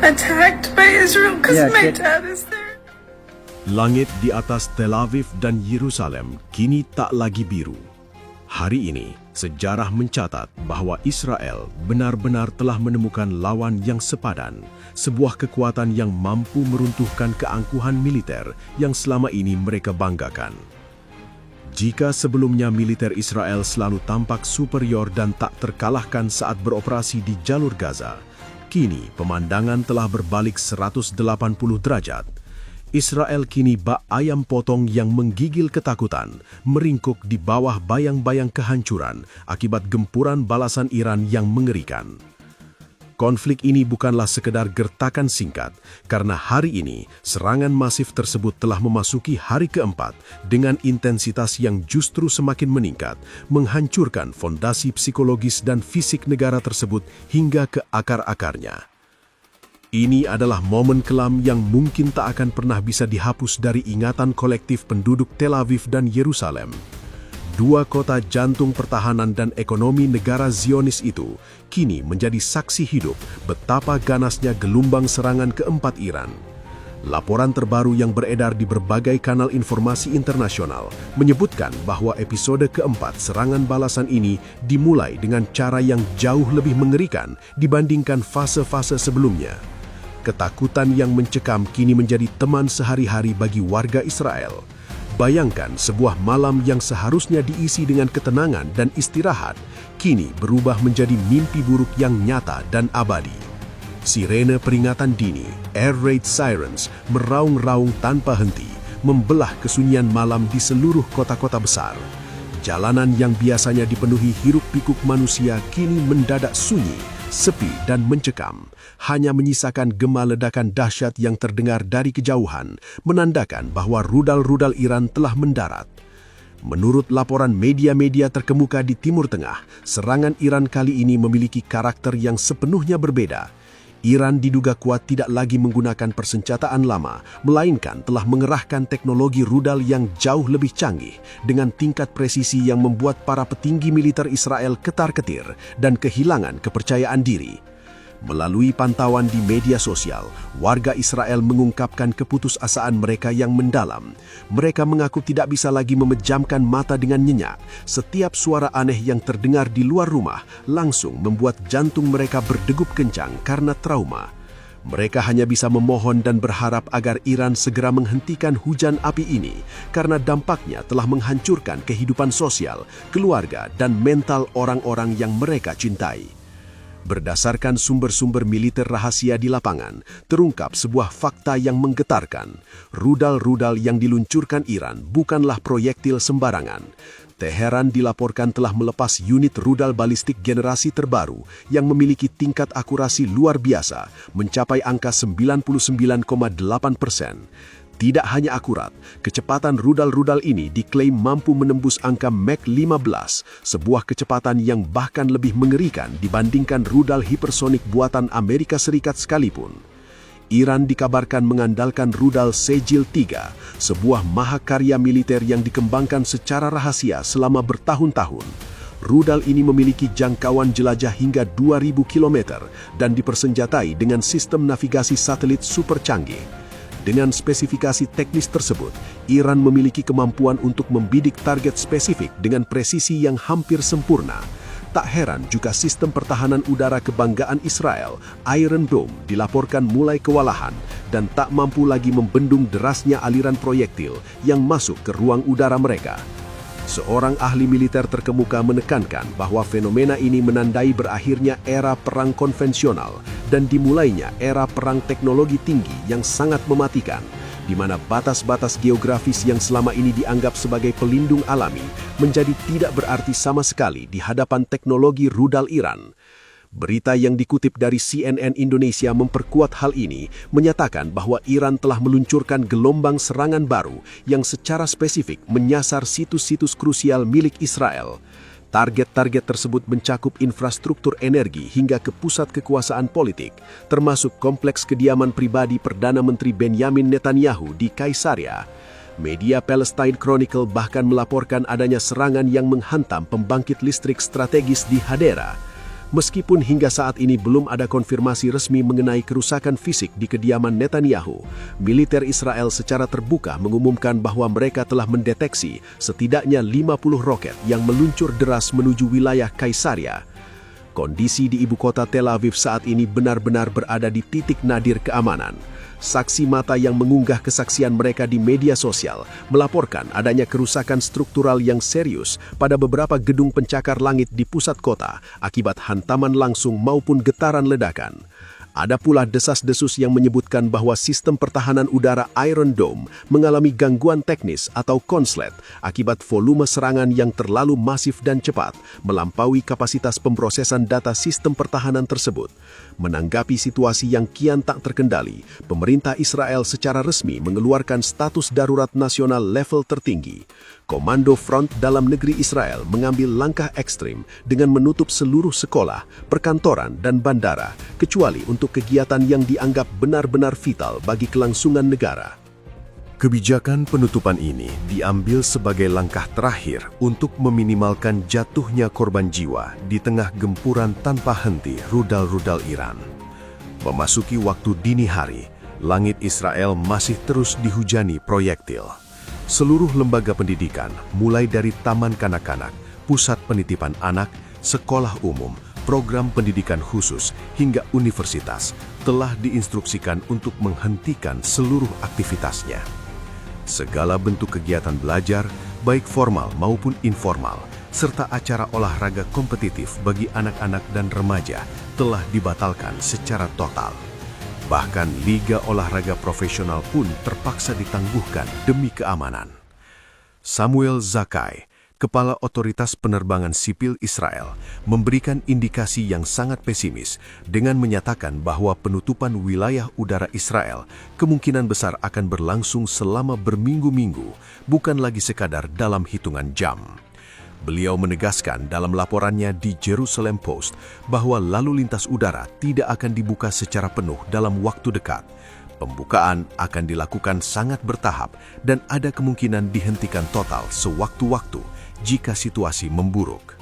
Attacked by Israel because my dad is there. Langit di atas Tel Aviv dan Yerusalem kini tak lagi biru. Hari ini, sejarah mencatat bahwa Israel benar-benar telah menemukan lawan yang sepadan, sebuah kekuatan yang mampu meruntuhkan keangkuhan militer yang selama ini mereka banggakan. Jika sebelumnya militer Israel selalu tampak superior dan tak terkalahkan saat beroperasi di jalur Gaza, kini pemandangan telah berbalik 180 derajat. Israel kini bak ayam potong yang menggigil ketakutan, meringkuk di bawah bayang-bayang kehancuran akibat gempuran balasan Iran yang mengerikan. Konflik ini bukanlah sekedar gertakan singkat, karena hari ini serangan masif tersebut telah memasuki hari keempat dengan intensitas yang justru semakin meningkat, menghancurkan fondasi psikologis dan fisik negara tersebut hingga ke akar-akarnya. Ini adalah momen kelam yang mungkin tak akan pernah bisa dihapus dari ingatan kolektif penduduk Tel Aviv dan Yerusalem. Dua kota jantung pertahanan dan ekonomi negara Zionis itu kini menjadi saksi hidup betapa ganasnya gelombang serangan keempat Iran. Laporan terbaru yang beredar di berbagai kanal informasi internasional menyebutkan bahwa episode keempat serangan balasan ini dimulai dengan cara yang jauh lebih mengerikan dibandingkan fase-fase sebelumnya. Ketakutan yang mencekam kini menjadi teman sehari-hari bagi warga Israel. Bayangkan sebuah malam yang seharusnya diisi dengan ketenangan dan istirahat, kini berubah menjadi mimpi buruk yang nyata dan abadi. Sirene peringatan dini, air raid sirens, meraung-raung tanpa henti, membelah kesunyian malam di seluruh kota-kota besar. Jalanan yang biasanya dipenuhi hiruk-pikuk manusia kini mendadak sunyi, sepi dan mencekam, hanya menyisakan gema ledakan dahsyat yang terdengar dari kejauhan, menandakan bahwa rudal-rudal Iran telah mendarat. Menurut laporan media-media terkemuka di Timur Tengah, serangan Iran kali ini memiliki karakter yang sepenuhnya berbeda. Iran diduga kuat tidak lagi menggunakan persenjataan lama, melainkan telah mengerahkan teknologi rudal yang jauh lebih canggih dengan tingkat presisi yang membuat para petinggi militer Israel ketar-ketir dan kehilangan kepercayaan diri. Melalui pantauan di media sosial, warga Israel mengungkapkan keputusasaan mereka yang mendalam. Mereka mengaku tidak bisa lagi memejamkan mata dengan nyenyak. Setiap suara aneh yang terdengar di luar rumah langsung membuat jantung mereka berdegup kencang karena trauma. Mereka hanya bisa memohon dan berharap agar Iran segera menghentikan hujan api ini, karena dampaknya telah menghancurkan kehidupan sosial, keluarga, dan mental orang-orang yang mereka cintai. Berdasarkan sumber-sumber militer rahasia di lapangan, terungkap sebuah fakta yang menggetarkan. Rudal-rudal yang diluncurkan Iran bukanlah proyektil sembarangan. Teheran dilaporkan telah melepas unit rudal balistik generasi terbaru yang memiliki tingkat akurasi luar biasa, mencapai angka 99,8%. Tidak hanya akurat, kecepatan rudal-rudal ini diklaim mampu menembus angka Mach 15, sebuah kecepatan yang bahkan lebih mengerikan dibandingkan rudal hipersonik buatan Amerika Serikat sekalipun. Iran dikabarkan mengandalkan rudal Sejil-3, sebuah mahakarya militer yang dikembangkan secara rahasia selama bertahun-tahun. Rudal ini memiliki jangkauan jelajah hingga 2.000 km dan dipersenjatai dengan sistem navigasi satelit super canggih. Dengan spesifikasi teknis tersebut, Iran memiliki kemampuan untuk membidik target spesifik dengan presisi yang hampir sempurna. Tak heran jika sistem pertahanan udara kebanggaan Israel, Iron Dome, dilaporkan mulai kewalahan dan tak mampu lagi membendung derasnya aliran proyektil yang masuk ke ruang udara mereka. Seorang ahli militer terkemuka menekankan bahwa fenomena ini menandai berakhirnya era perang konvensional dan dimulainya era perang teknologi tinggi yang sangat mematikan, di mana batas-batas geografis yang selama ini dianggap sebagai pelindung alami menjadi tidak berarti sama sekali di hadapan teknologi rudal Iran. Berita yang dikutip dari CNN Indonesia memperkuat hal ini, menyatakan bahwa Iran telah meluncurkan gelombang serangan baru yang secara spesifik menyasar situs-situs krusial milik Israel. Target-target tersebut mencakup infrastruktur energi hingga ke pusat kekuasaan politik, termasuk kompleks kediaman pribadi Perdana Menteri Benjamin Netanyahu di Kaisaria. Media Palestine Chronicle bahkan melaporkan adanya serangan yang menghantam pembangkit listrik strategis di Hadera. Meskipun hingga saat ini belum ada konfirmasi resmi mengenai kerusakan fisik di kediaman Netanyahu, militer Israel secara terbuka mengumumkan bahwa mereka telah mendeteksi setidaknya 50 roket yang meluncur deras menuju wilayah Kaisaria. Kondisi di ibu kota Tel Aviv saat ini benar-benar berada di titik nadir keamanan. Saksi mata yang mengunggah kesaksian mereka di media sosial melaporkan adanya kerusakan struktural yang serius pada beberapa gedung pencakar langit di pusat kota akibat hantaman langsung maupun getaran ledakan. Ada pula desas-desus yang menyebutkan bahwa sistem pertahanan udara Iron Dome mengalami gangguan teknis atau konslet akibat volume serangan yang terlalu masif dan cepat, melampaui kapasitas pemrosesan data sistem pertahanan tersebut. Menanggapi situasi yang kian tak terkendali, pemerintah Israel secara resmi mengeluarkan status darurat nasional level tertinggi. Komando Front Dalam Negeri Israel mengambil langkah ekstrim dengan menutup seluruh sekolah, perkantoran, dan bandara, kecuali untuk kegiatan yang dianggap benar-benar vital bagi kelangsungan negara. Kebijakan penutupan ini diambil sebagai langkah terakhir untuk meminimalkan jatuhnya korban jiwa di tengah gempuran tanpa henti rudal-rudal Iran. Memasuki waktu dini hari, langit Israel masih terus dihujani proyektil. Seluruh lembaga pendidikan, mulai dari taman kanak-kanak, pusat penitipan anak, sekolah umum, program pendidikan khusus, hingga universitas, telah diinstruksikan untuk menghentikan seluruh aktivitasnya. Segala bentuk kegiatan belajar, baik formal maupun informal, serta acara olahraga kompetitif bagi anak-anak dan remaja telah dibatalkan secara total. Bahkan liga olahraga profesional pun terpaksa ditangguhkan demi keamanan. Samuel Zakai, Kepala Otoritas Penerbangan Sipil Israel, memberikan indikasi yang sangat pesimis dengan menyatakan bahwa penutupan wilayah udara Israel kemungkinan besar akan berlangsung selama berminggu-minggu, bukan lagi sekadar dalam hitungan jam. Beliau menegaskan dalam laporannya di Jerusalem Post bahwa lalu lintas udara tidak akan dibuka secara penuh dalam waktu dekat. Pembukaan akan dilakukan sangat bertahap dan ada kemungkinan dihentikan total sewaktu-waktu jika situasi memburuk.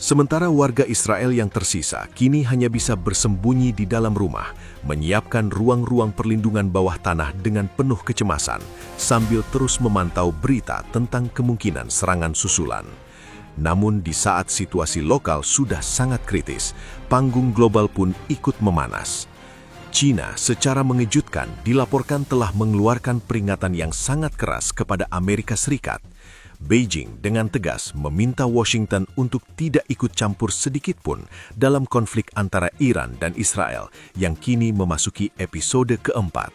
Sementara warga Israel yang tersisa kini hanya bisa bersembunyi di dalam rumah, menyiapkan ruang-ruang perlindungan bawah tanah dengan penuh kecemasan, sambil terus memantau berita tentang kemungkinan serangan susulan. Namun di saat situasi lokal sudah sangat kritis, panggung global pun ikut memanas. China secara mengejutkan dilaporkan telah mengeluarkan peringatan yang sangat keras kepada Amerika Serikat. Beijing dengan tegas meminta Washington untuk tidak ikut campur sedikit pun dalam konflik antara Iran dan Israel yang kini memasuki episode keempat.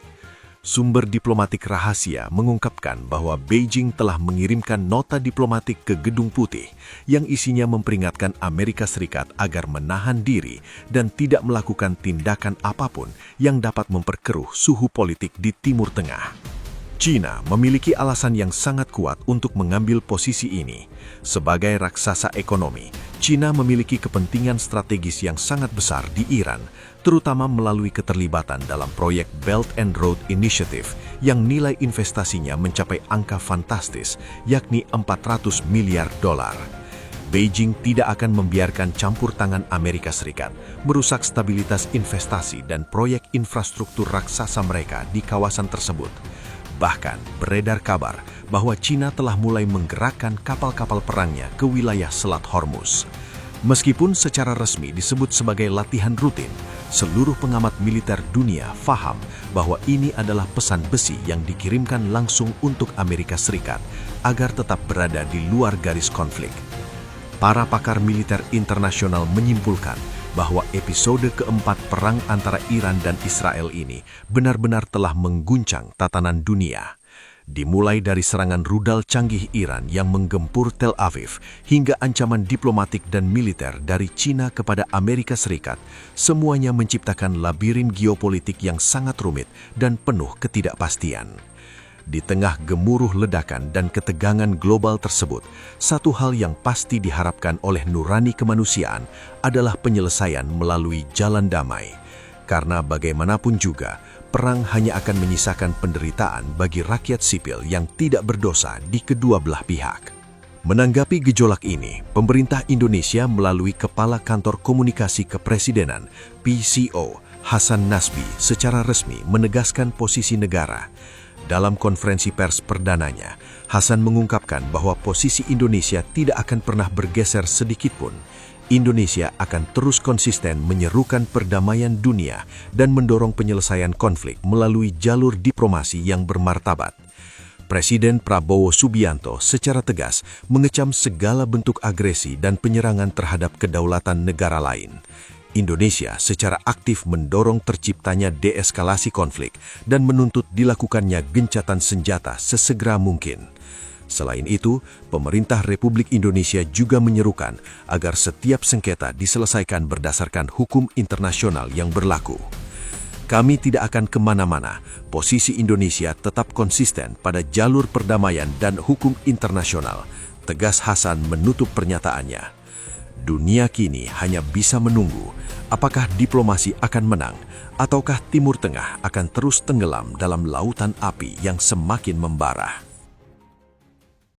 Sumber diplomatik rahasia mengungkapkan bahwa Beijing telah mengirimkan nota diplomatik ke Gedung Putih yang isinya memperingatkan Amerika Serikat agar menahan diri dan tidak melakukan tindakan apapun yang dapat memperkeruh suhu politik di Timur Tengah. China memiliki alasan yang sangat kuat untuk mengambil posisi ini. Sebagai raksasa ekonomi, China memiliki kepentingan strategis yang sangat besar di Iran, terutama melalui keterlibatan dalam proyek Belt and Road Initiative yang nilai investasinya mencapai angka fantastis, yakni $400 miliar. Beijing tidak akan membiarkan campur tangan Amerika Serikat merusak stabilitas investasi dan proyek infrastruktur raksasa mereka di kawasan tersebut. Bahkan beredar kabar bahwa China telah mulai menggerakkan kapal-kapal perangnya ke wilayah Selat Hormuz. Meskipun secara resmi disebut sebagai latihan rutin, seluruh pengamat militer dunia paham bahwa ini adalah pesan besi yang dikirimkan langsung untuk Amerika Serikat agar tetap berada di luar garis konflik. Para pakar militer internasional menyimpulkan bahwa episode keempat perang antara Iran dan Israel ini benar-benar telah mengguncang tatanan dunia. Dimulai dari serangan rudal canggih Iran yang menggempur Tel Aviv hingga ancaman diplomatik dan militer dari China kepada Amerika Serikat, semuanya menciptakan labirin geopolitik yang sangat rumit dan penuh ketidakpastian. Di tengah gemuruh ledakan dan ketegangan global tersebut, satu hal yang pasti diharapkan oleh nurani kemanusiaan adalah penyelesaian melalui jalan damai. Karena bagaimanapun juga, perang hanya akan menyisakan penderitaan bagi rakyat sipil yang tidak berdosa di kedua belah pihak. Menanggapi gejolak ini, pemerintah Indonesia melalui Kepala Kantor Komunikasi Kepresidenan (PCO) Hasan Nasbi secara resmi menegaskan posisi negara. Dalam konferensi pers perdananya, Hasan mengungkapkan bahwa posisi Indonesia tidak akan pernah bergeser sedikitpun. Indonesia akan terus konsisten menyerukan perdamaian dunia dan mendorong penyelesaian konflik melalui jalur diplomasi yang bermartabat. Presiden Prabowo Subianto secara tegas mengecam segala bentuk agresi dan penyerangan terhadap kedaulatan negara lain. Indonesia secara aktif mendorong terciptanya deeskalasi konflik dan menuntut dilakukannya gencatan senjata sesegera mungkin. Selain itu, pemerintah Republik Indonesia juga menyerukan agar setiap sengketa diselesaikan berdasarkan hukum internasional yang berlaku. Kami tidak akan kemana-mana, posisi Indonesia tetap konsisten pada jalur perdamaian dan hukum internasional, tegas Hasan menutup pernyataannya. Dunia kini hanya bisa menunggu apakah diplomasi akan menang ataukah Timur Tengah akan terus tenggelam dalam lautan api yang semakin membara.